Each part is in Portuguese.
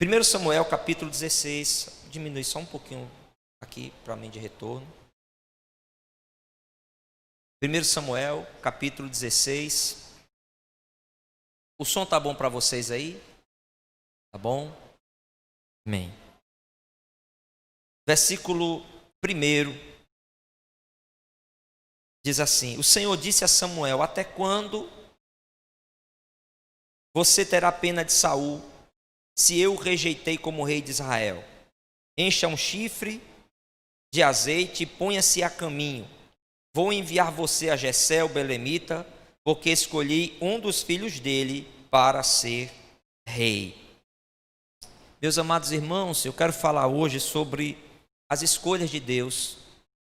1 Samuel capítulo 16, diminui só um pouquinho aqui para mim de retorno. 1 Samuel capítulo 16. O som tá bom para vocês aí? Tá bom? Amém. Versículo 1 diz assim: O Senhor disse a Samuel: até quando você terá pena de Saul, se eu o rejeitei como rei de Israel? Encha um chifre de azeite e ponha-se a caminho. Vou enviar você a Jessé, o belemita, porque escolhi um dos filhos dele para ser rei. Meus amados irmãos, eu quero falar hoje sobre as escolhas de Deus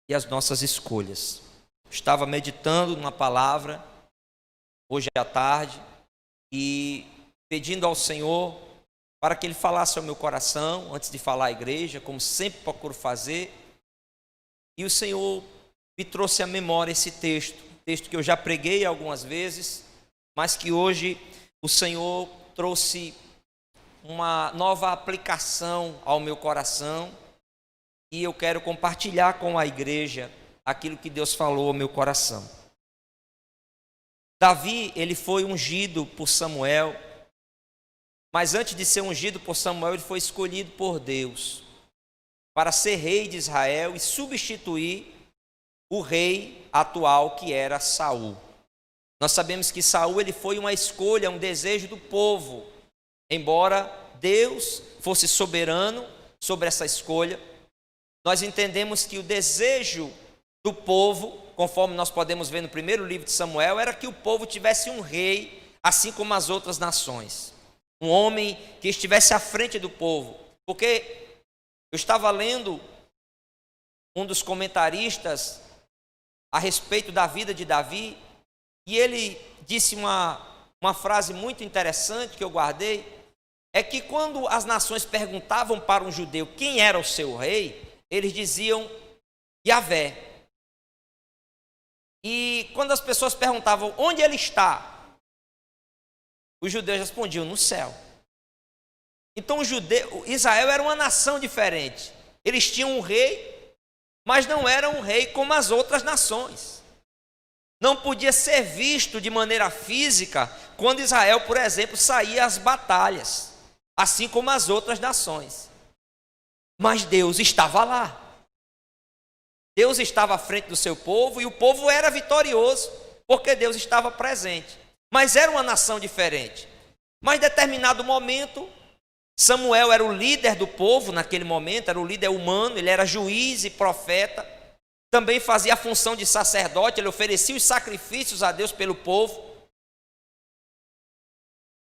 e as nossas escolhas. Estava meditando numa palavra hoje à tarde e pedindo ao Senhor para que Ele falasse ao meu coração antes de falar à igreja, como sempre procuro fazer. E o Senhor me trouxe à memória esse texto que eu já preguei algumas vezes, mas que hoje o Senhor trouxe uma nova aplicação ao meu coração e eu quero compartilhar com a igreja aquilo que Deus falou ao meu coração. Davi, ele foi ungido por Samuel, mas antes de ser ungido por Samuel, ele foi escolhido por Deus para ser rei de Israel e substituir o rei atual, que era Saul. Nós sabemos que Saul, ele foi uma escolha, um desejo do povo, embora Deus fosse soberano sobre essa escolha. Nós entendemos que o desejo do povo, conforme nós podemos ver no primeiro livro de Samuel, era que o povo tivesse um rei, assim como as outras nações. Um homem que estivesse à frente do povo. Porque eu estava lendo um dos comentaristas a respeito da vida de Davi, e ele disse uma frase muito interessante que eu guardei, é que quando as nações perguntavam para um judeu quem era o seu rei, eles diziam Yahvé. E quando as pessoas perguntavam onde ele está, os judeus respondiam no céu. Então Israel era uma nação diferente. Eles tinham um rei, mas não era um rei como as outras nações. Não podia ser visto de maneira física quando Israel, por exemplo, saía às batalhas, assim como as outras nações. Mas Deus estava lá. Deus estava à frente do seu povo e o povo era vitorioso, porque Deus estava presente. Mas era uma nação diferente. Mas em determinado momento, Samuel era o líder do povo naquele momento, era o líder humano, ele era juiz e profeta, também fazia a função de sacerdote, ele oferecia os sacrifícios a Deus pelo povo.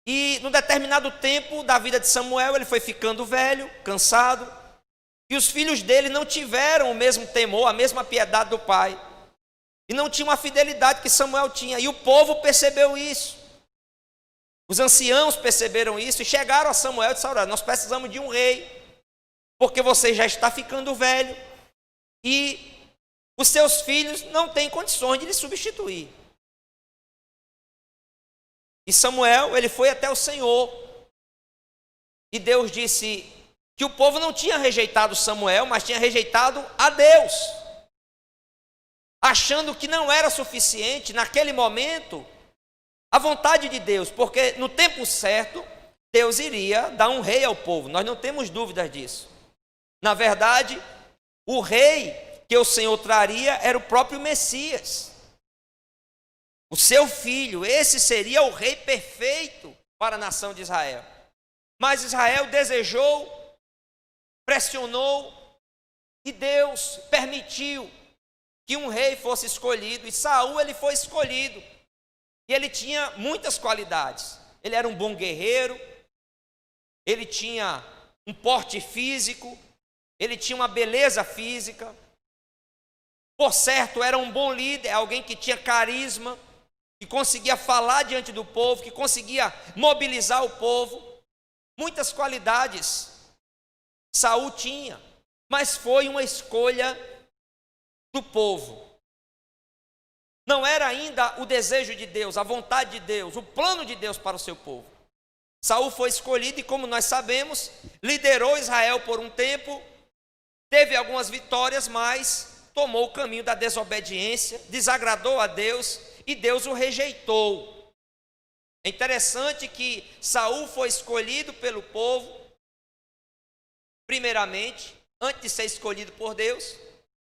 E num determinado tempo da vida de Samuel, ele foi ficando velho, cansado, e os filhos dele não tiveram o mesmo temor, a mesma piedade do pai, e não tinham a fidelidade que Samuel tinha, e o povo percebeu isso. Os anciãos perceberam isso e chegaram a Samuel e disseram: nós precisamos de um rei, porque você já está ficando velho e os seus filhos não têm condições de lhe substituir. E Samuel, ele foi até o Senhor e Deus disse que o povo não tinha rejeitado Samuel, mas tinha rejeitado a Deus, achando que não era suficiente naquele momento a vontade de Deus, porque no tempo certo Deus iria dar um rei ao povo, nós não temos dúvidas disso. Na verdade, o rei que o Senhor traria era o próprio Messias, o seu filho. Esse seria o rei perfeito para a nação de Israel. Mas Israel desejou, pressionou, e Deus permitiu que um rei fosse escolhido, e Saul, ele foi escolhido. E ele tinha muitas qualidades. Ele era um bom guerreiro, ele tinha um porte físico, ele tinha uma beleza física. Por certo, era um bom líder, alguém que tinha carisma, que conseguia falar diante do povo, que conseguia mobilizar o povo. Muitas qualidades Saul tinha, mas foi uma escolha do povo. Não era ainda o desejo de Deus, a vontade de Deus, o plano de Deus para o seu povo. Saul foi escolhido e, como nós sabemos, liderou Israel por um tempo, teve algumas vitórias, mas tomou o caminho da desobediência, desagradou a Deus e Deus o rejeitou. É interessante que Saul foi escolhido pelo povo, primeiramente, antes de ser escolhido por Deus,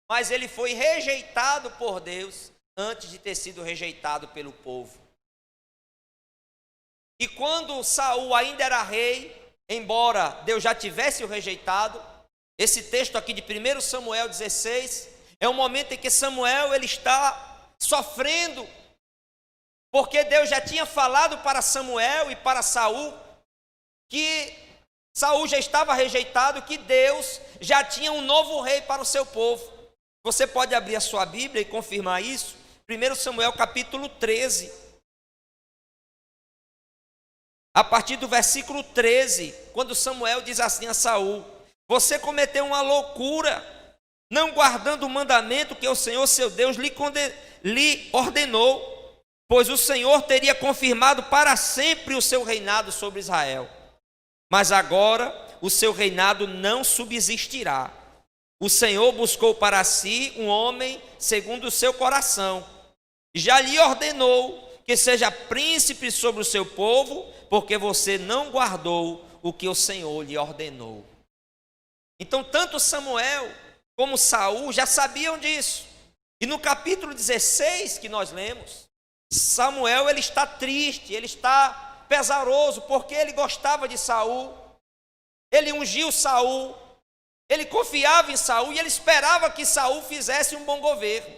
mas ele foi rejeitado por Deus antes de ter sido rejeitado pelo povo. E quando Saul ainda era rei, embora Deus já tivesse o rejeitado, esse texto aqui de 1 Samuel 16, é um momento em que Samuel ele está sofrendo, porque Deus já tinha falado para Samuel e para Saul que Saul já estava rejeitado, que Deus já tinha um novo rei para o seu povo. Você pode abrir a sua Bíblia e confirmar isso? 1 Samuel capítulo 13. A partir do versículo 13, quando Samuel diz assim a Saul: você cometeu uma loucura, não guardando o mandamento que o Senhor seu Deus lhe ordenou, pois o Senhor teria confirmado para sempre o seu reinado sobre Israel. Mas agora o seu reinado não subsistirá. O Senhor buscou para si um homem segundo o seu coração, já lhe ordenou que seja príncipe sobre o seu povo, porque você não guardou o que o Senhor lhe ordenou. Então, tanto Samuel como Saul já sabiam disso. E no capítulo 16 que nós lemos, Samuel ele está triste, ele está pesaroso, porque ele gostava de Saul, ele ungiu Saul, ele confiava em Saul e ele esperava que Saul fizesse um bom governo.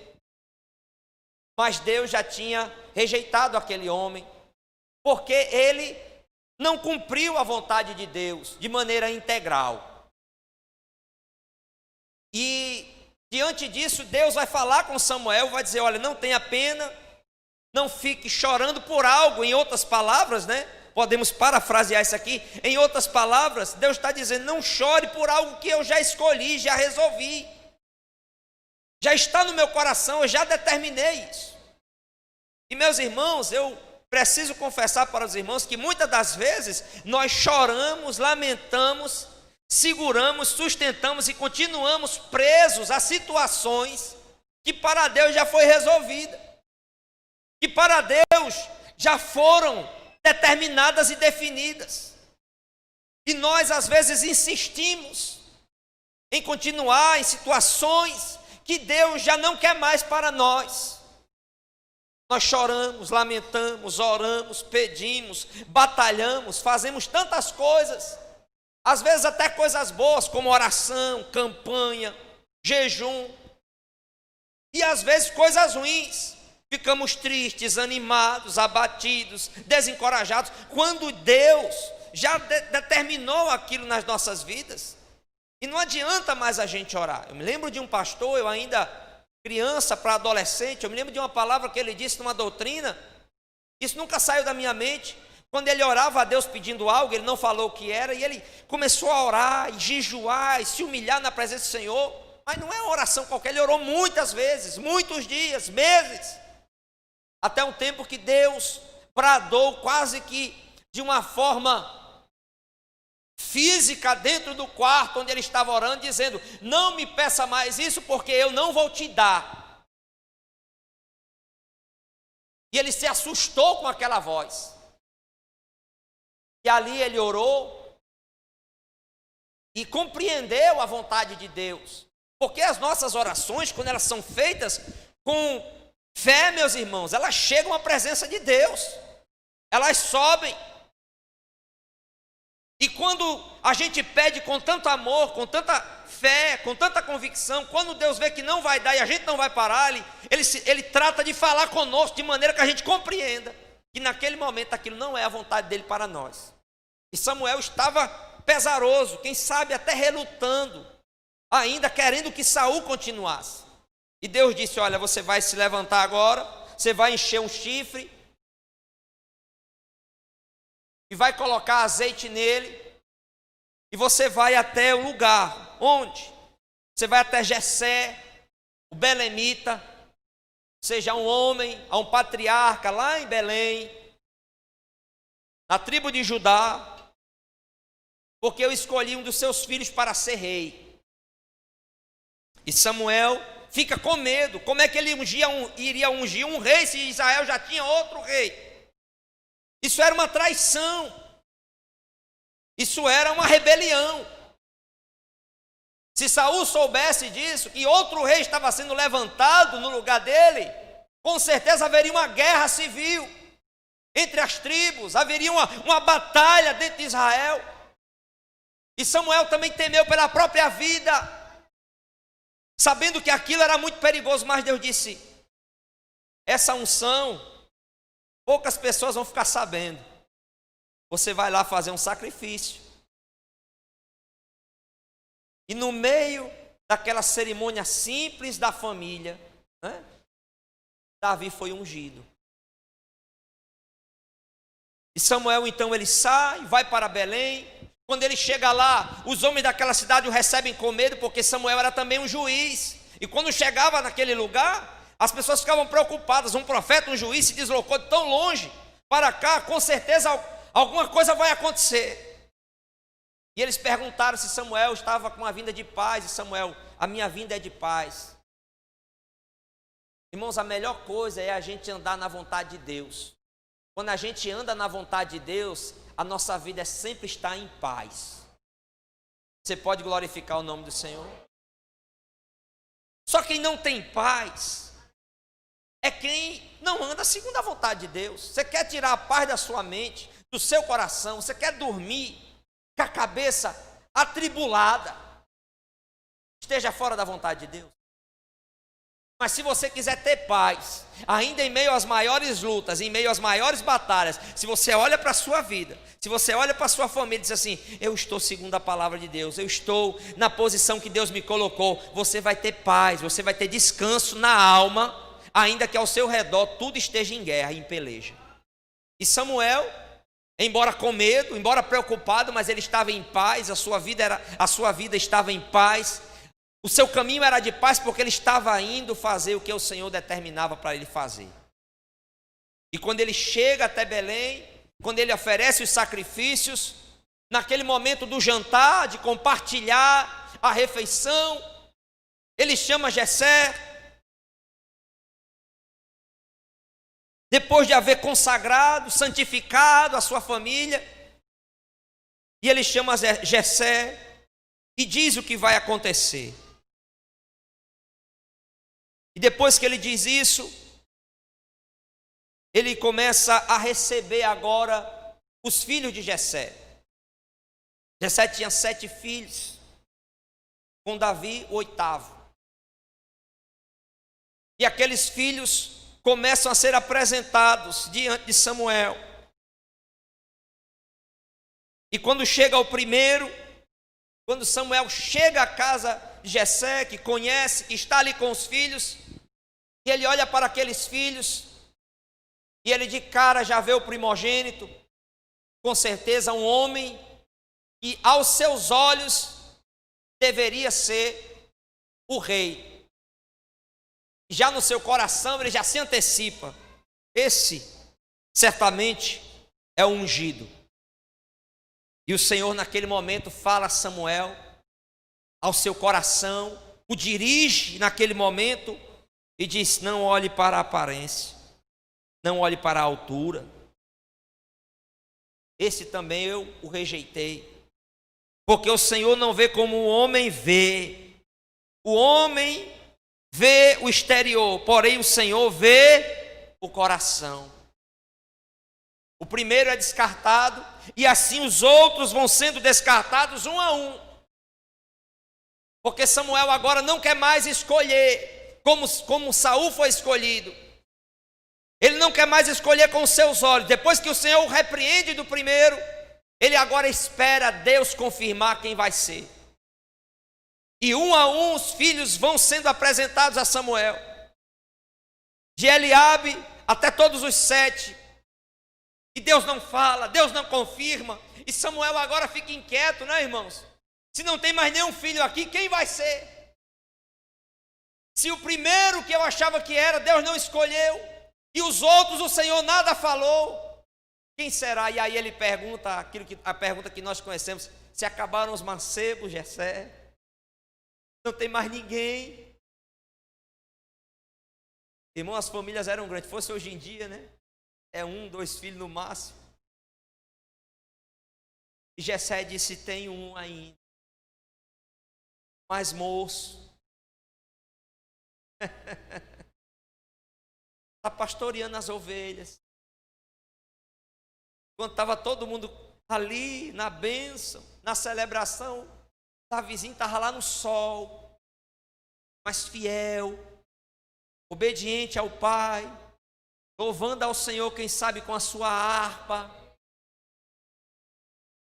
Mas Deus já tinha rejeitado aquele homem, porque ele não cumpriu a vontade de Deus de maneira integral. E diante disso, Deus vai falar com Samuel, vai dizer: olha, não tenha pena, não fique chorando por algo. Em outras palavras, né? Podemos parafrasear isso aqui. Em outras palavras, Deus está dizendo: não chore por algo que eu já escolhi, já resolvi. Já está no meu coração, eu já determinei isso. E meus irmãos, eu preciso confessar para os irmãos que muitas das vezes nós choramos, lamentamos, seguramos, sustentamos e continuamos presos a situações que para Deus já foi resolvida, que para Deus já foram determinadas e definidas. E nós às vezes insistimos em continuar em situações que Deus já não quer mais para nós. Nós choramos, lamentamos, oramos, pedimos, batalhamos, fazemos tantas coisas, às vezes até coisas boas, como oração, campanha, jejum, e às vezes coisas ruins. Ficamos tristes, animados, abatidos, desencorajados, quando Deus já determinou aquilo nas nossas vidas. E não adianta mais a gente orar. Eu me lembro de um pastor, eu ainda criança para adolescente, eu me lembro de uma palavra que ele disse numa doutrina, isso nunca saiu da minha mente. Quando ele orava a Deus pedindo algo, ele não falou o que era, e ele começou a orar, e jejuar, e se humilhar na presença do Senhor. Mas não é uma oração qualquer, ele orou muitas vezes, muitos dias, meses, até um tempo que Deus bradou quase que de uma forma física dentro do quarto onde ele estava orando, dizendo: não me peça mais isso, porque eu não vou te dar. E ele se assustou com aquela voz. E ali ele orou e compreendeu a vontade de Deus. Porque as nossas orações, quando elas são feitas com fé, meus irmãos, elas chegam à presença de Deus, elas sobem. E quando a gente pede com tanto amor, com tanta fé, com tanta convicção, quando Deus vê que não vai dar e a gente não vai parar, ele trata de falar conosco de maneira que a gente compreenda que naquele momento aquilo não é a vontade dele para nós. E Samuel estava pesaroso, quem sabe até relutando, ainda querendo que Saul continuasse. E Deus disse: olha, você vai se levantar agora, você vai encher um chifre e vai colocar azeite nele, e você vai até o lugar, onde? Você vai até Jessé, o belemita, seja um homem, a um patriarca lá em Belém, na tribo de Judá, porque eu escolhi um dos seus filhos para ser rei. E Samuel fica com medo. Como é que ele iria ungir um rei se Israel já tinha outro rei? Isso era uma traição. Isso era uma rebelião. Se Saul soubesse disso, que outro rei estava sendo levantado no lugar dele, com certeza haveria uma guerra civil entre as tribos, haveria uma batalha dentro de Israel. E Samuel também temeu pela própria vida, sabendo que aquilo era muito perigoso, mas Deus disse: essa unção, poucas pessoas vão ficar sabendo. Você vai lá fazer um sacrifício. E no meio daquela cerimônia simples da família, né, Davi foi ungido. E Samuel então ele sai, vai para Belém. Quando ele chega lá, os homens daquela cidade o recebem com medo, porque Samuel era também um juiz. E quando chegava naquele lugar, as pessoas ficavam preocupadas. Um profeta, um juiz se deslocou de tão longe para cá, com certeza alguma coisa vai acontecer. E eles perguntaram se Samuel estava com a vinda de paz. E Samuel: a minha vinda é de paz. Irmãos, a melhor coisa é a gente andar na vontade de Deus. Quando a gente anda na vontade de Deus, a nossa vida é sempre estar em paz. Você pode glorificar o nome do Senhor? Só quem não tem paz é quem não anda segundo a vontade de Deus. Você quer tirar a paz da sua mente, do seu coração, você quer dormir com a cabeça atribulada, esteja fora da vontade de Deus. Mas se você quiser ter paz, ainda em meio às maiores lutas, em meio às maiores batalhas, se você olha para a sua vida, se você olha para a sua família e diz assim: eu estou segundo a palavra de Deus, eu estou na posição que Deus me colocou, você vai ter paz, você vai ter descanso na alma, ainda que ao seu redor tudo esteja em guerra, em peleja. E Samuel, embora com medo, embora preocupado, mas ele estava em paz, a sua vida estava em paz. O seu caminho era de paz, porque ele estava indo fazer o que o Senhor determinava para ele fazer. E quando ele chega até Belém, quando ele oferece os sacrifícios, naquele momento do jantar, de compartilhar a refeição, ele chama Jessé. Depois de haver consagrado, santificado a sua família, e ele chama Jessé e diz o que vai acontecer. E depois que ele diz isso, ele começa a receber agora os filhos de Jessé. Jessé tinha 7 filhos, com Davi o 8º. E aqueles filhos começam a ser apresentados diante de Samuel. E quando chega o primeiro, quando Samuel chega à casa de Jessé, que conhece, que está ali com os filhos, e ele olha para aqueles filhos, e ele de cara já vê o primogênito, com certeza um homem que aos seus olhos deveria ser o rei. Já no seu coração ele já se antecipa: esse certamente é o ungido. E o Senhor naquele momento fala a Samuel ao seu coração, o dirige naquele momento e diz: não olhe para a aparência, não olhe para a altura. Esse também eu o rejeitei, porque o Senhor não vê como o homem vê. O homem vê o exterior, porém o Senhor vê o coração. O primeiro é descartado, e assim os outros vão sendo descartados um a um. Porque Samuel agora não quer mais escolher como Saul foi escolhido. Ele não quer mais escolher com os seus olhos. Depois que o Senhor o repreende do primeiro, ele agora espera Deus confirmar quem vai ser. E um a um os filhos vão sendo apresentados a Samuel. De Eliabe até todos os 7. E Deus não fala, Deus não confirma. E Samuel agora fica inquieto, né, irmãos? Se não tem mais nenhum filho aqui, quem vai ser? Se o primeiro que eu achava que era, Deus não escolheu, e os outros o Senhor nada falou. Quem será? E aí ele pergunta a pergunta que nós conhecemos: se acabaram os mancebos, Jessé? Não tem mais ninguém. Irmão, as famílias eram grandes. Se fosse hoje em dia, né? É 1, 2 filhos no máximo. E Jessé disse: tem um ainda, mais moço. Está pastoreando as ovelhas. Quando estava todo mundo ali na bênção, na celebração, Davizinho estava lá no sol, mas fiel, obediente ao pai, louvando ao Senhor, quem sabe com a sua harpa,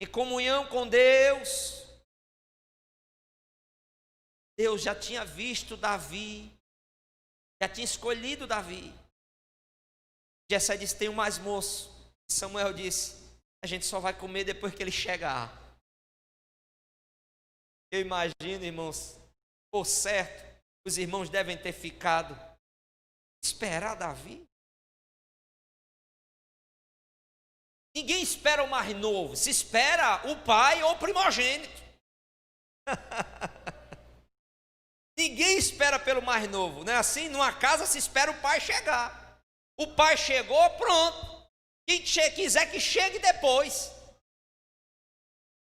em comunhão com Deus. Deus já tinha visto Davi, já tinha escolhido Davi. Jessé disse: tem um mais moço. Samuel disse: a gente só vai comer depois que ele chegar. Eu imagino, irmãos, por certo, os irmãos devem ter ficado esperar Davi. Ninguém espera o mais novo, se espera o pai ou o primogênito. Ninguém espera pelo mais novo, não é assim? Numa casa se espera o pai chegar. O pai chegou, pronto. Quem quiser que chegue depois.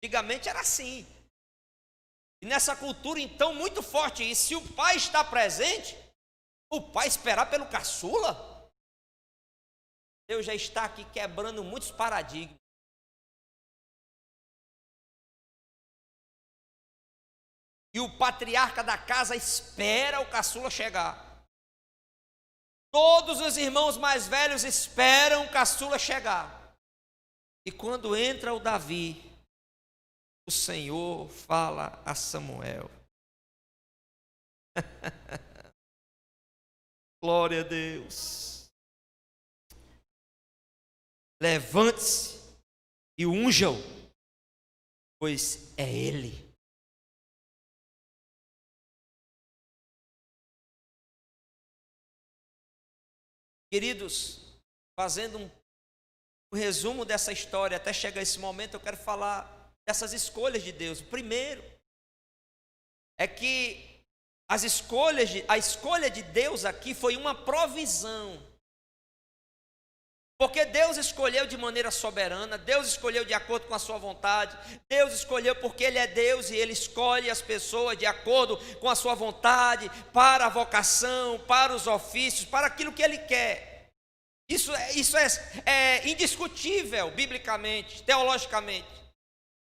Antigamente era assim. E nessa cultura, então, muito forte isso. Se o pai está presente, o pai esperar pelo caçula. Deus já está aqui quebrando muitos paradigmas. E o patriarca da casa espera o caçula chegar. Todos os irmãos mais velhos esperam o caçula chegar. E quando entra o Davi, o Senhor fala a Samuel. Glória a Deus. Levante-se e unja-o, pois é ele. Queridos, fazendo um resumo dessa história, até chegar esse momento, eu quero falar dessas escolhas de Deus. O primeiro é que a escolha de Deus aqui foi uma provisão. Porque Deus escolheu de maneira soberana, Deus escolheu de acordo com a sua vontade, Deus escolheu porque Ele é Deus e Ele escolhe as pessoas de acordo com a sua vontade, para a vocação, para os ofícios, para aquilo que Ele quer. Isso é indiscutível, biblicamente, teologicamente.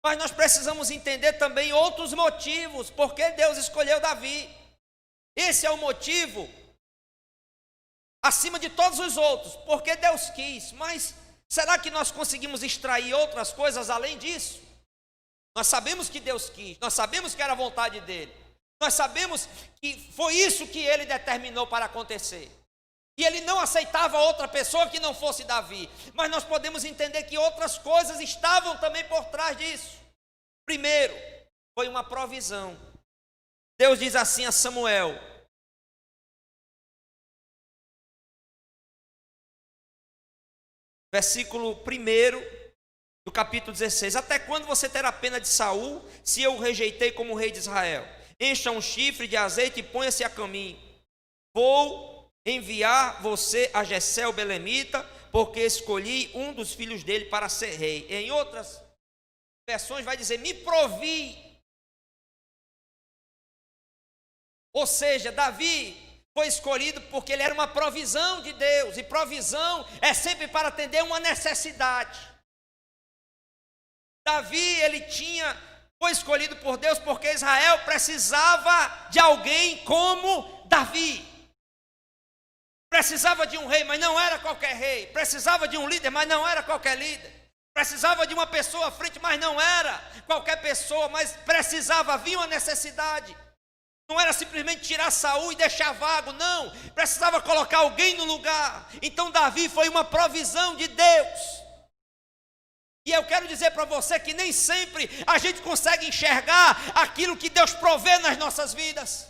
Mas nós precisamos entender também outros motivos, porque Deus escolheu Davi. Esse é o motivo acima de todos os outros, porque Deus quis. Mas será que nós conseguimos extrair outras coisas além disso? Nós sabemos que Deus quis, nós sabemos que era a vontade dele, nós sabemos que foi isso que ele determinou para acontecer. E ele não aceitava outra pessoa que não fosse Davi. Mas nós podemos entender que outras coisas estavam também por trás disso. Primeiro, foi uma provisão. Deus diz assim a Samuel: versículo 1 do capítulo 16: até quando você terá pena de Saul, se eu o rejeitei como rei de Israel? Encha um chifre de azeite e ponha-se a caminho. Vou enviar você a Jessé o belemita, porque escolhi um dos filhos dele para ser rei. Em outras versões vai dizer: me provi. Ou seja, Davi foi escolhido porque ele era uma provisão de Deus, e provisão é sempre para atender uma necessidade. Davi, foi escolhido por Deus porque Israel precisava de alguém como Davi. Precisava de um rei, mas não era qualquer rei. Precisava de um líder, mas não era qualquer líder. Precisava de uma pessoa à frente, mas não era qualquer pessoa, mas precisava, havia uma necessidade. Não era simplesmente tirar Saul e deixar vago, não. Precisava colocar alguém no lugar. Então Davi foi uma provisão de Deus. E eu quero dizer para você que nem sempre a gente consegue enxergar aquilo que Deus provê nas nossas vidas.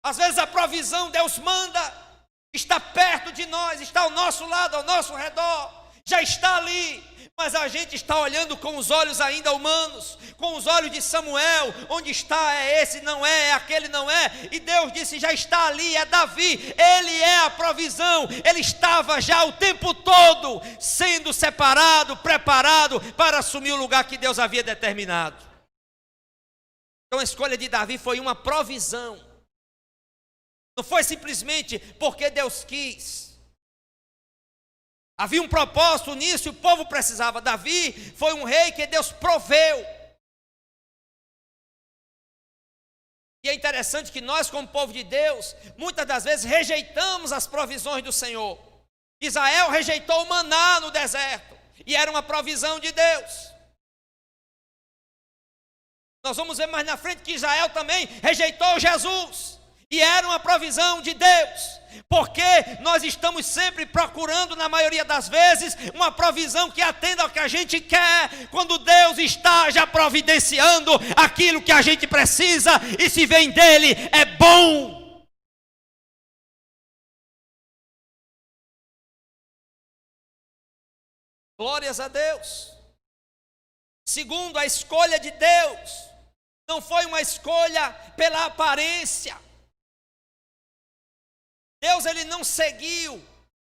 Às vezes a provisão Deus manda, está perto de nós, está ao nosso lado, ao nosso redor. já está ali, mas a gente está olhando com os olhos ainda humanos, com os olhos de Samuel, onde está, é esse, não é aquele, não é, e Deus disse, já está ali, é Davi, ele é a provisão, ele estava já o tempo todo sendo separado, preparado para assumir o lugar que Deus havia determinado. Então a escolha de Davi foi uma provisão, não foi simplesmente porque Deus quis. Havia um propósito nisso e o povo precisava. Davi foi um rei que Deus proveu. E é interessante que nós, como povo de Deus, muitas das vezes rejeitamos as provisões do Senhor. Israel rejeitou o maná no deserto, e era uma provisão de Deus. Nós vamos ver mais na frente que Israel também rejeitou Jesus, e era uma provisão de Deus. Porque nós estamos sempre procurando, na maioria das vezes, uma provisão que atenda ao que a gente quer, quando Deus está já providenciando aquilo que a gente precisa, e se vem dele, é bom. Glórias a Deus. Segundo, a escolha de Deus não foi uma escolha pela aparência. Deus, ele não seguiu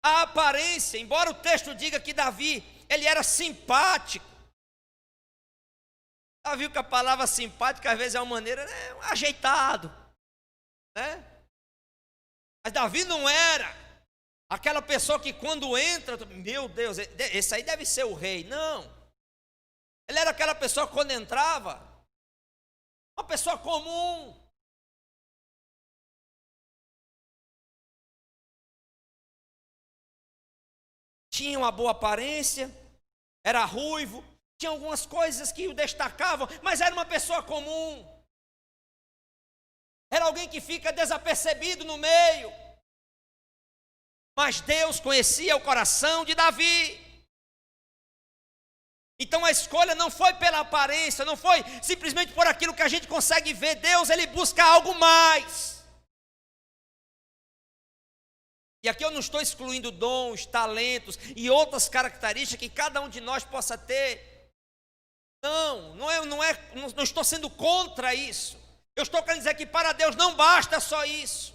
a aparência, embora o texto diga que Davi, ele era simpático. Já viu que a palavra simpática às vezes é uma maneira, ajeitado, né? Mas Davi não era aquela pessoa que quando entra, meu Deus, esse aí deve ser o rei. Não, ele era aquela pessoa que quando entrava, uma pessoa comum. Tinha uma boa aparência, era ruivo, tinha algumas coisas que o destacavam, mas era uma pessoa comum. Era alguém que fica desapercebido no meio. Mas Deus conhecia o coração de Davi. Então a escolha não foi pela aparência, não foi simplesmente por aquilo que a gente consegue ver. Deus, ele busca algo mais. E aqui eu não estou excluindo dons, talentos e outras características que cada um de nós possa ter. Não estou sendo contra isso. Eu estou querendo dizer que para Deus não basta só isso.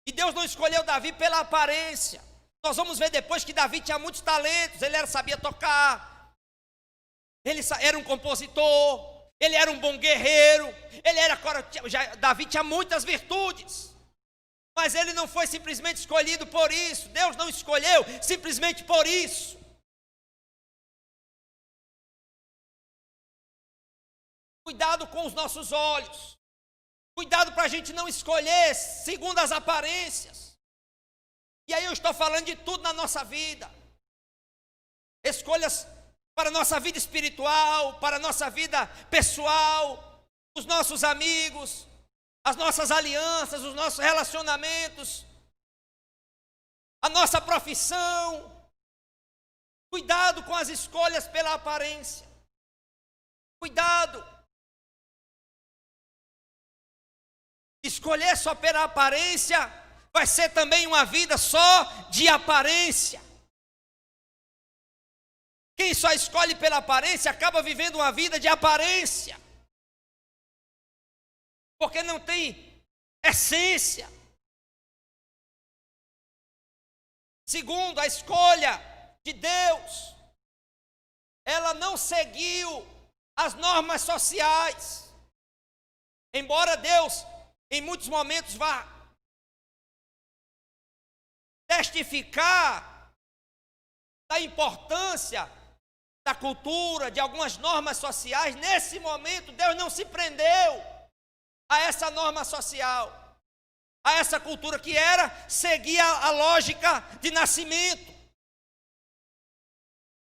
E Deus não escolheu Davi pela aparência. Nós vamos ver depois que Davi tinha muitos talentos. Ele sabia tocar, ele era um compositor, ele era um bom guerreiro, Davi tinha muitas virtudes. Mas ele não foi simplesmente escolhido por isso. Deus não escolheu simplesmente por isso. Cuidado com os nossos olhos. Cuidado para a gente não escolher segundo as aparências. E aí eu estou falando de tudo na nossa vida. Escolhas para a nossa vida espiritual, para a nossa vida pessoal, os nossos amigos, as nossas alianças, os nossos relacionamentos, a nossa profissão. Cuidado com as escolhas pela aparência. Cuidado. Escolher só pela aparência vai ser também uma vida só de aparência. Quem só escolhe pela aparência acaba vivendo uma vida de aparência, porque não tem essência. Segundo, a escolha de Deus, ela não seguiu as normas sociais. Embora Deus, em muitos momentos, vá testificar da importância da cultura, de algumas normas sociais, nesse momento Deus não se prendeu a essa norma social, a essa cultura que era seguir a lógica de nascimento.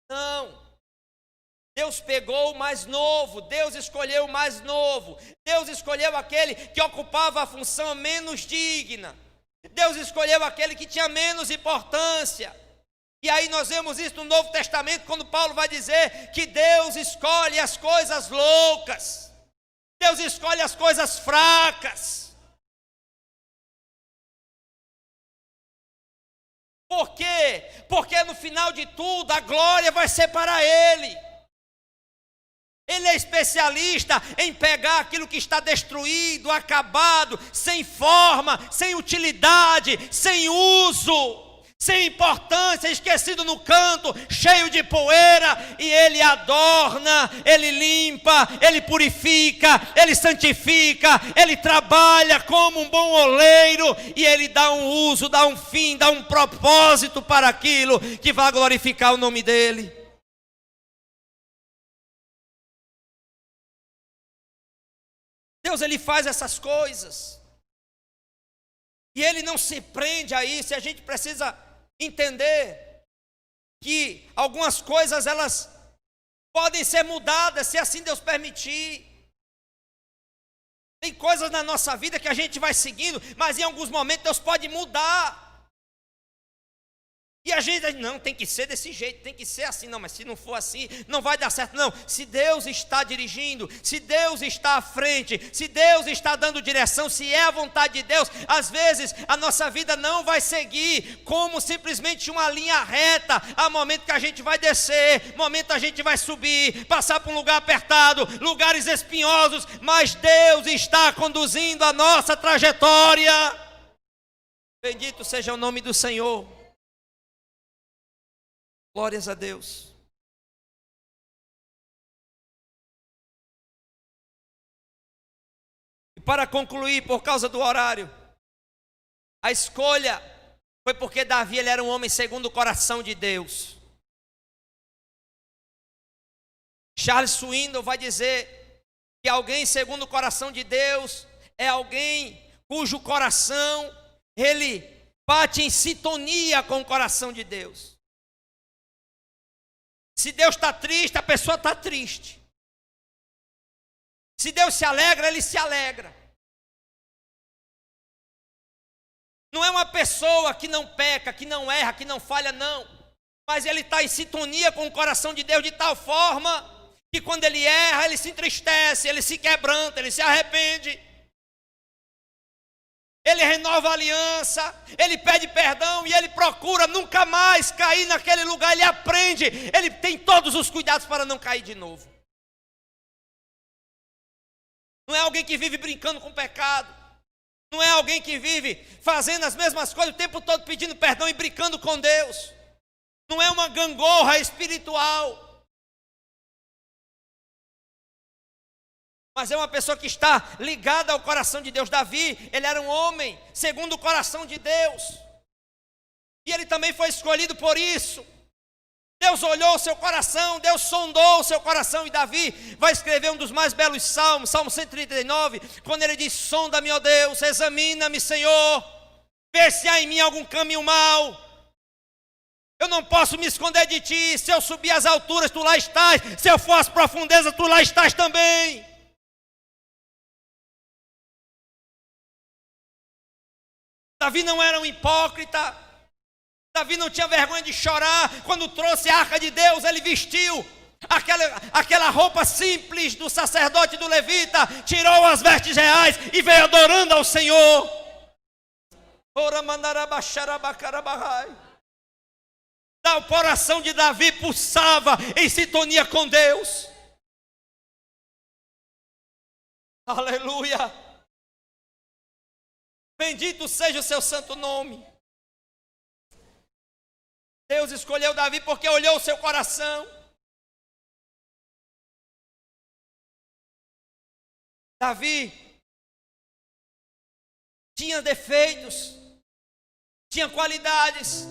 Não. Deus pegou o mais novo, Deus escolheu o mais novo, Deus escolheu aquele que ocupava a função menos digna, Deus escolheu aquele que tinha menos importância. E aí nós vemos isso no Novo Testamento, quando Paulo vai dizer que Deus escolhe as coisas loucas, Deus escolhe as coisas fracas. Por quê? Porque no final de tudo a glória vai ser para Ele. Ele é especialista em pegar aquilo que está destruído, acabado, sem forma, sem utilidade, sem uso, sem importância, esquecido no canto, cheio de poeira, e Ele adorna, Ele limpa, Ele purifica, Ele santifica, Ele trabalha como um bom oleiro, e Ele dá um uso, dá um fim, dá um propósito para aquilo que vai glorificar o nome dEle. Deus, Ele faz essas coisas, e Ele não se prende a isso. A gente precisa entender que algumas coisas, elas podem ser mudadas, se assim Deus permitir. Tem coisas na nossa vida que a gente vai seguindo, mas em alguns momentos Deus pode mudar. E a gente diz, não, tem que ser desse jeito, tem que ser assim. Não, mas se não for assim, não vai dar certo. Não, se Deus está dirigindo, se Deus está à frente, se Deus está dando direção, se é a vontade de Deus, às vezes a nossa vida não vai seguir como simplesmente uma linha reta. Há momento que a gente vai descer, momento a gente vai subir, passar por um lugar apertado, lugares espinhosos, mas Deus está conduzindo a nossa trajetória. Bendito seja o nome do Senhor. Glórias a Deus. E para concluir, por causa do horário, a escolha foi porque Davi, ele era um homem segundo o coração de Deus. Charles Swindoll vai dizer que alguém segundo o coração de Deus é alguém cujo coração, ele bate em sintonia com o coração de Deus. Se Deus está triste, a pessoa está triste. Se Deus se alegra, Ele se alegra. Não é uma pessoa que não peca, que não erra, que não falha, não. Mas ele está em sintonia com o coração de Deus de tal forma que quando ele erra, ele se entristece, ele se quebranta, ele se arrepende. Ele renova a aliança, ele pede perdão e ele procura nunca mais cair naquele lugar. Ele aprende, ele tem todos os cuidados para não cair de novo. Não é alguém que vive brincando com o pecado. Não é alguém que vive fazendo as mesmas coisas o tempo todo pedindo perdão e brincando com Deus. Não é uma gangorra espiritual. Mas é uma pessoa que está ligada ao coração de Deus. Davi, ele era um homem segundo o coração de Deus. E ele também foi escolhido por isso. Deus olhou o seu coração, Deus sondou o seu coração. E Davi vai escrever um dos mais belos salmos, Salmo 139, quando ele diz: sonda-me, ó Deus, examina-me, Senhor, vê se há em mim algum caminho mau. Eu não posso me esconder de ti. Se eu subir às alturas, tu lá estás. Se eu for às profundezas, tu lá estás também. Davi não era um hipócrita. Davi não tinha vergonha de chorar. Quando trouxe a arca de Deus, ele vestiu aquela roupa simples do sacerdote e do levita, tirou as vestes reais e veio adorando ao Senhor. O coração de Davi pulsava em sintonia com Deus. Aleluia. Bendito seja o seu santo nome. Deus escolheu Davi porque olhou o seu coração. Davi tinha defeitos, tinha qualidades,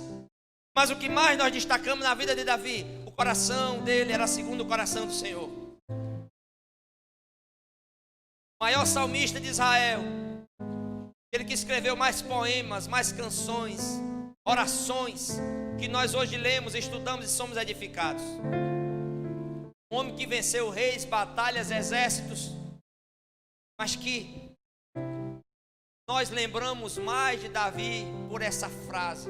mas o que mais nós destacamos na vida de Davi, o coração dele era segundo o coração do Senhor. O maior salmista de Israel, ele que escreveu mais poemas, mais canções, orações, que nós hoje lemos, estudamos e somos edificados. Um homem que venceu reis, batalhas, exércitos, mas que nós lembramos mais de Davi por essa frase: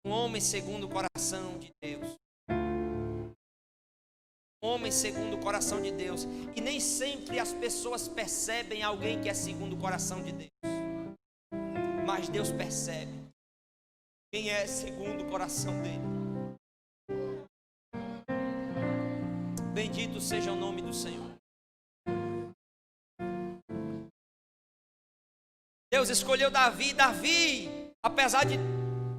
um homem segundo o coração de Deus. Homem segundo o coração de Deus. E nem sempre as pessoas percebem alguém que é segundo o coração de Deus, mas Deus percebe. quem é segundo o coração dele. Bendito seja o nome do Senhor. Deus escolheu Davi. Davi, apesar de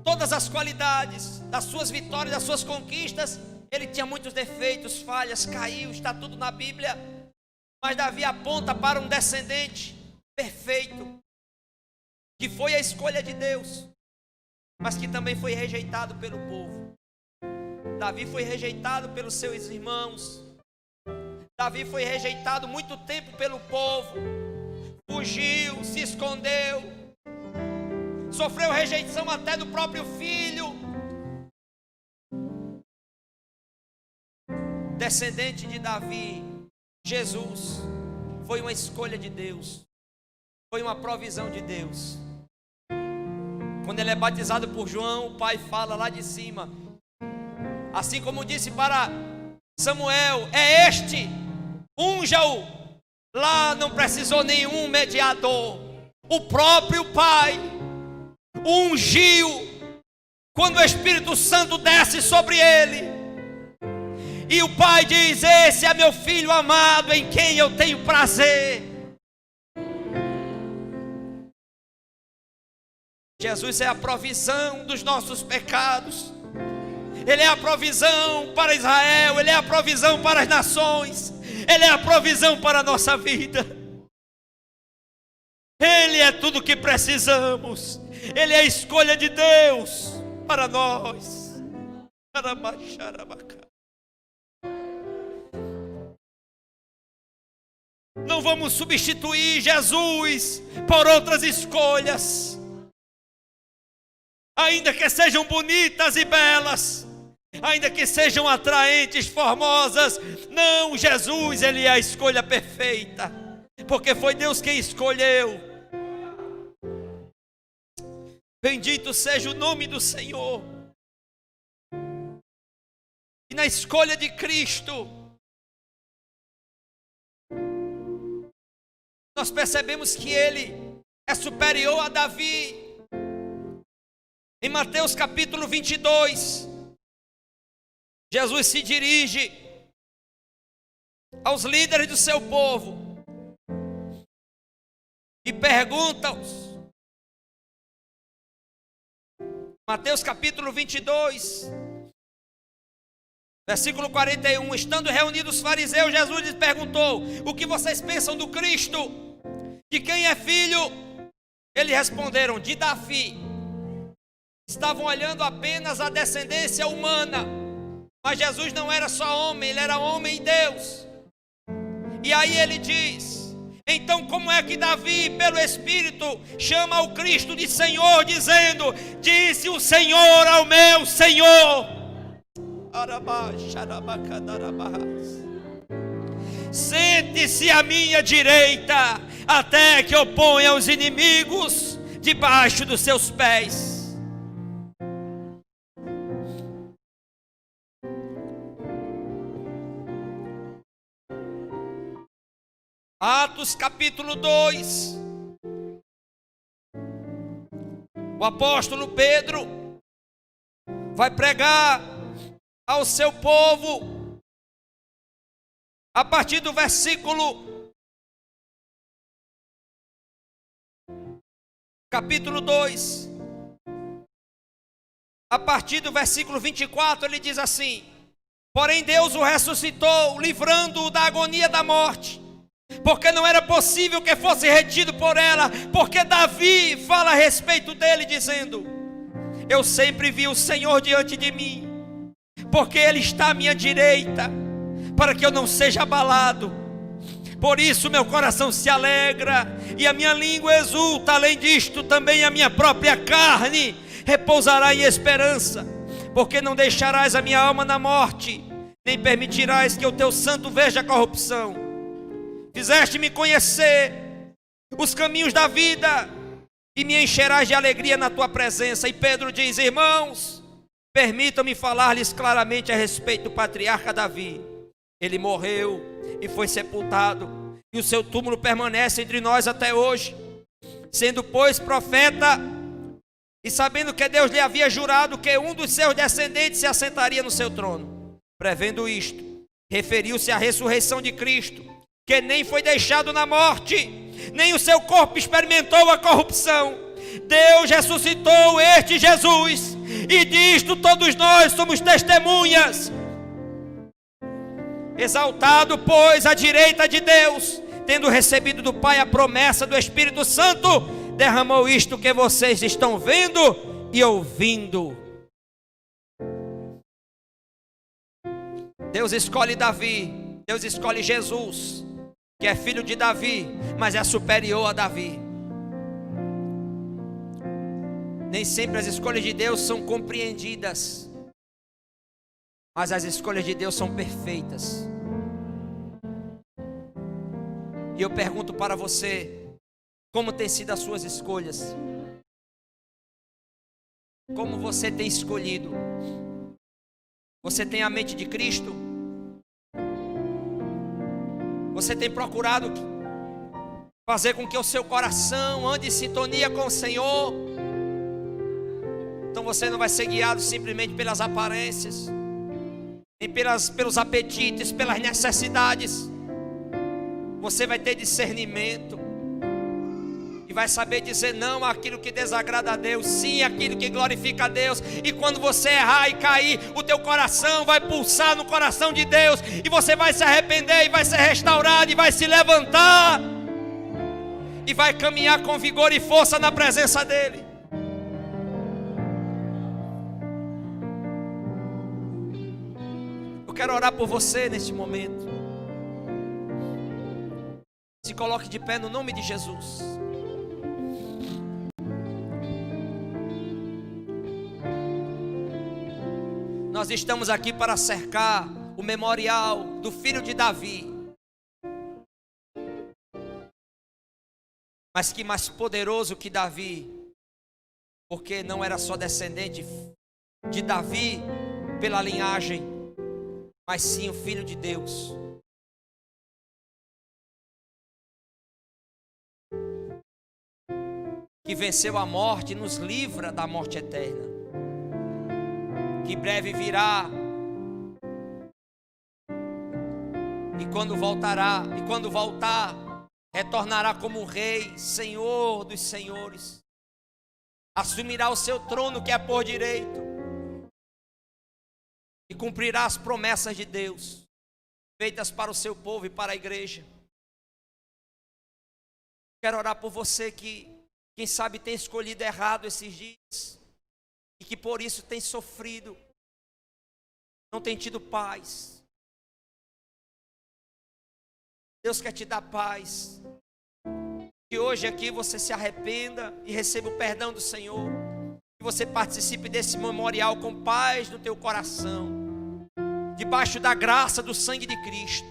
todas as qualidades, das suas vitórias, das suas conquistas, ele tinha muitos defeitos, falhas, caiu, está tudo na Bíblia. Mas Davi aponta para um descendente perfeito, que foi a escolha de Deus, mas que também foi rejeitado pelo povo. Davi foi rejeitado pelos seus irmãos. Davi foi rejeitado muito tempo pelo povo. Fugiu, se escondeu, sofreu rejeição até do próprio filho. Descendente de Davi, Jesus, foi uma escolha de Deus, foi uma provisão de Deus. Quando ele é batizado por João, o pai fala lá de cima, assim como disse para Samuel: é este, unja-o. Lá não precisou nenhum mediador, o próprio pai ungiu. Quando o Espírito Santo desce sobre ele, e o pai diz: esse é meu filho amado, em quem eu tenho prazer. Jesus é a provisão dos nossos pecados. Ele é a provisão para Israel, Ele é a provisão para as nações, Ele é a provisão para a nossa vida. Ele é tudo o que precisamos. Ele é a escolha de Deus para nós. Não vamos substituir Jesus por outras escolhas, ainda que sejam bonitas e belas, ainda que sejam atraentes, formosas. Não, Jesus, Ele é a escolha perfeita, porque foi Deus quem escolheu. Bendito seja o nome do Senhor. E na escolha de Cristo, nós percebemos que Ele é superior a Davi. Em Mateus capítulo 22, Jesus se dirige aos líderes do seu povo e pergunta-os. Mateus capítulo 22, versículo 41. Estando reunidos os fariseus, Jesus lhes perguntou: o que vocês pensam do Cristo? De quem é filho? Eles responderam: de Davi. Estavam olhando apenas a descendência humana, mas Jesus não era só homem, Ele era homem e Deus. E aí ele diz: então como é que Davi, pelo Espírito, chama o Cristo de Senhor, dizendo: disse o Senhor ao meu Senhor: sente-se à minha direita, até que eu ponha os inimigos debaixo dos seus pés. Atos capítulo 2, o apóstolo Pedro vai pregar ao seu povo, a partir do versículo capítulo 2, a partir do versículo 24, ele diz assim: porém Deus o ressuscitou, livrando-o da agonia da morte, porque não era possível que fosse retido por ela, porque Davi fala a respeito dele, dizendo: eu sempre vi o Senhor diante de mim, porque Ele está à minha direita, para que eu não seja abalado. Por isso meu coração se alegra, e a minha língua exulta. Além disto, também a minha própria carne repousará em esperança, porque não deixarás a minha alma na morte, nem permitirás que o teu santo veja a corrupção. Fizeste-me conhecer os caminhos da vida, e me encherás de alegria na tua presença. E Pedro diz: irmãos, permitam-me falar-lhes claramente a respeito do patriarca Davi. Ele morreu e foi sepultado, e o seu túmulo permanece entre nós até hoje. Sendo, pois, profeta, e sabendo que Deus lhe havia jurado que um dos seus descendentes se assentaria no seu trono. Prevendo isto, referiu-se à ressurreição de Cristo, que nem foi deixado na morte, nem o seu corpo experimentou a corrupção. Deus ressuscitou este Jesus, e disto todos nós somos testemunhas. Exaltado, pois, à direita de Deus, tendo recebido do Pai a promessa do Espírito Santo, derramou isto que vocês estão vendo e ouvindo. Deus escolhe Davi, Deus escolhe Jesus, que é filho de Davi, mas é superior a Davi. Nem sempre as escolhas de Deus são compreendidas, mas as escolhas de Deus são perfeitas. E eu pergunto para você, como têm sido as suas escolhas? Como você tem escolhido? Você tem a mente de Cristo? Você tem procurado fazer com que o seu coração ande em sintonia com o Senhor? Então você não vai ser guiado simplesmente pelas aparências, nem pelos apetites, pelas necessidades. Você vai ter discernimento e vai saber dizer não àquilo que desagrada a Deus, sim àquilo que glorifica a Deus. E quando você errar e cair, o teu coração vai pulsar no coração de Deus, e você vai se arrepender, e vai ser restaurado, e vai se levantar, e vai caminhar com vigor e força na presença dEle. Eu quero orar por você neste momento. Se coloque de pé no nome de Jesus. Nós estamos aqui para cercar o memorial do filho de Davi. Mas que mais poderoso que Davi, porque não era só descendente de Davi pela linhagem, mas sim o Filho de Deus. Que venceu a morte e nos livra da morte eterna. Que breve virá. E quando voltar, retornará como Rei, Senhor dos senhores. Assumirá o seu trono que é por direito. E cumprirá as promessas de Deus, feitas para o seu povo e para a igreja. Quero orar por você que, quem sabe, tem escolhido errado esses dias, e que por isso tem sofrido, não tem tido paz. Deus quer te dar paz. Que hoje aqui você se arrependa e receba o perdão do Senhor. Que você participe desse memorial com paz no teu coração, debaixo da graça do sangue de Cristo.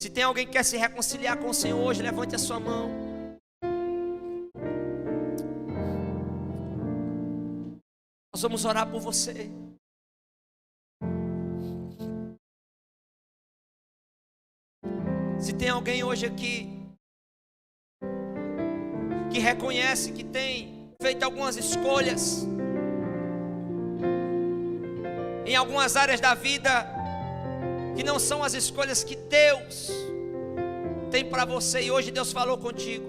Se tem alguém que quer se reconciliar com o Senhor hoje, levante a sua mão. Nós vamos orar por você. Se tem alguém hoje aqui que reconhece que tem feito algumas escolhas em algumas áreas da vida que não são as escolhas que Deus tem para você, e hoje Deus falou contigo,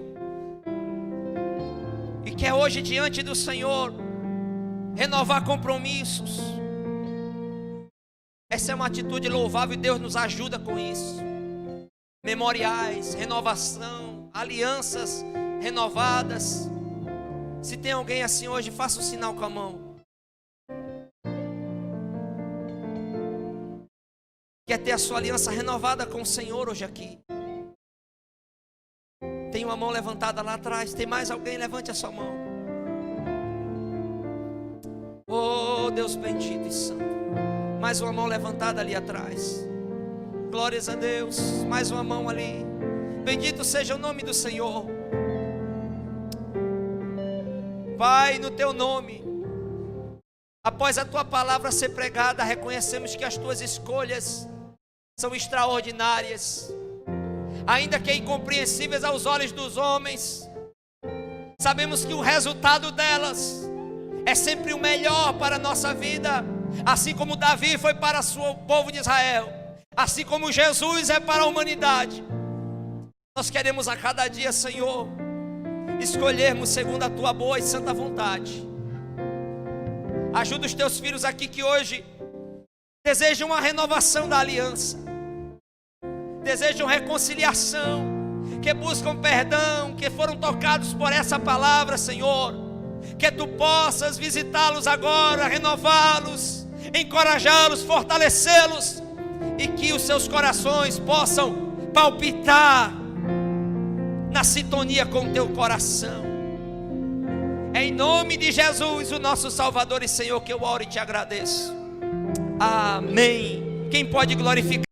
e quer hoje diante do Senhor renovar compromissos. Essa é uma atitude louvável e Deus nos ajuda com isso. Memoriais, renovação, alianças renovadas. Se tem alguém assim hoje, faça um sinal com a mão. Quer ter a sua aliança renovada com o Senhor hoje aqui? Tem uma mão levantada lá atrás. Tem mais alguém? Levante a sua mão. Oh, Deus bendito e santo. Mais uma mão levantada ali atrás. Glórias a Deus. Mais uma mão ali. Bendito seja o nome do Senhor. Pai, no teu nome, após a tua palavra ser pregada, reconhecemos que as tuas escolhas são extraordinárias, ainda que incompreensíveis aos olhos dos homens. sabemos que o resultado delas é sempre o melhor para a nossa vida, assim como Davi foi para o povo de Israel, assim como Jesus é para a humanidade. Nós queremos a cada dia, Senhor, escolhermos segundo a Tua boa e santa vontade. Ajuda os Teus filhos aqui que hoje desejam uma renovação da aliança, desejam reconciliação, que buscam perdão, que foram tocados por essa palavra, Senhor, que Tu possas visitá-los agora, renová-los, encorajá-los, fortalecê-los, e que os seus corações possam palpitar na sintonia com o Teu coração. É em nome de Jesus, o nosso Salvador e Senhor, que eu oro e Te agradeço. Amém. Quem pode glorificar?